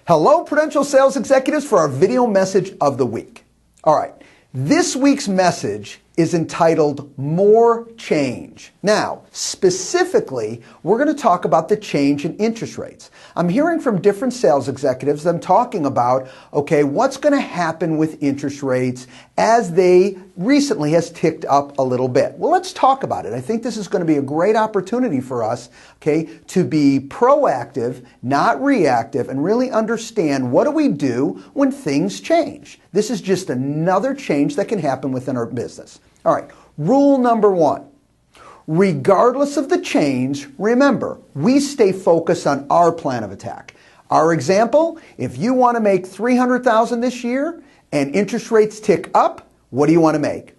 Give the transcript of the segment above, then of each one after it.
Hello, Prudential Sales Executives, for our video message of the week. All right, this week's message is entitled More Change. Now, specifically, we're going to talk about the change in interest rates. I'm hearing from different sales executives, them talking about, okay, what's going to happen with interest rates as they recently has ticked up a little bit. Well, let's talk about it. I think this is going to be a great opportunity for us, okay, to be proactive, not reactive, and really understand what do we do when things change. This is just another change that can happen within our business. All right, rule number one. Regardless of the change, remember, we stay focused on our plan of attack. Our example, if you want to make $300,000 this year and interest rates tick up, what do you want to make?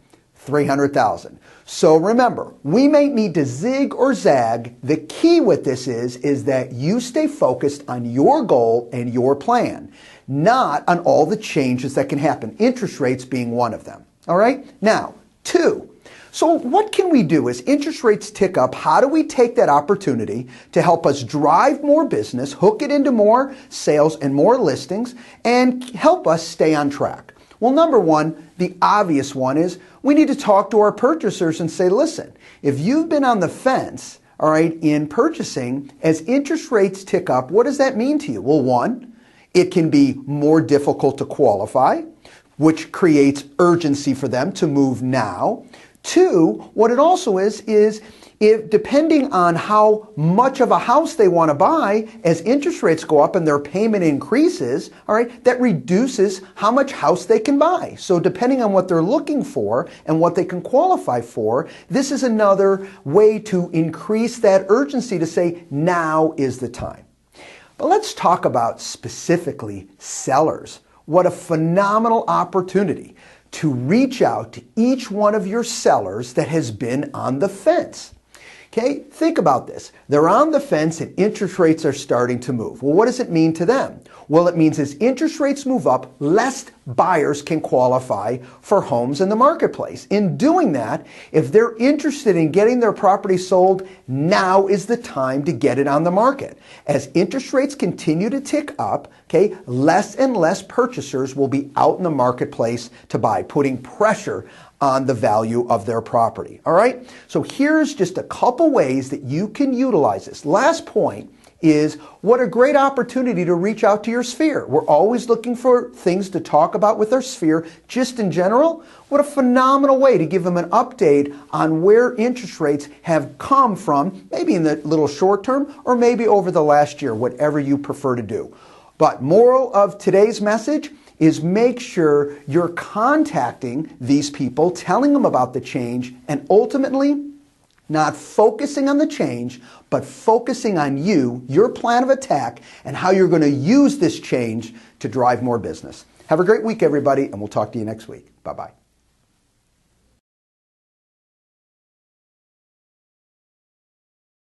$300,000. So remember, we may need to zig or zag. The key with this is that you stay focused on your goal and your plan, not on all the changes that can happen, interest rates being one of them. All right? Now, two. So what can we do as interest rates tick up? How do we take that opportunity to help us drive more business, hook it into more sales and more listings, and help us stay on track? Well, number one, the obvious one is we need to talk to our purchasers and say, listen, if you've been on the fence, all right, in purchasing, as interest rates tick up, what does that mean to you? Well, one, it can be more difficult to qualify, which creates urgency for them to move now. Two, what it also is if depending on how much of a house they want to buy, as interest rates go up and their payment increases, all right, that reduces how much house they can buy. So depending on what they're looking for and what they can qualify for, this is another way to increase that urgency to say, now is the time. But let's talk about specifically sellers. What a phenomenal opportunity to reach out to each one of your sellers that has been on the fence. Okay, think about this. They're on the fence and interest rates are starting to move. Well, what does it mean to them? Well, it means as interest rates move up, less buyers can qualify for homes in the marketplace. In doing that, if they're interested in getting their property sold, now is the time to get it on the market. As interest rates continue to tick up, okay, less and less purchasers will be out in the marketplace to buy, putting pressure on the value of their property. All right? So here's just a couple ways that you can utilize this. Last point is what a great opportunity to reach out to your sphere. We're always looking for things to talk about with our sphere, just in general. What a phenomenal way to give them an update on where interest rates have come from, maybe in the little short term or maybe over the last year, whatever you prefer to do. But moral of today's message is make sure you're contacting these people, telling them about the change, and ultimately not focusing on the change, but focusing on you, your plan of attack, and how you're going to use this change to drive more business. Have a great week, everybody, and we'll talk to you next week. Bye-bye.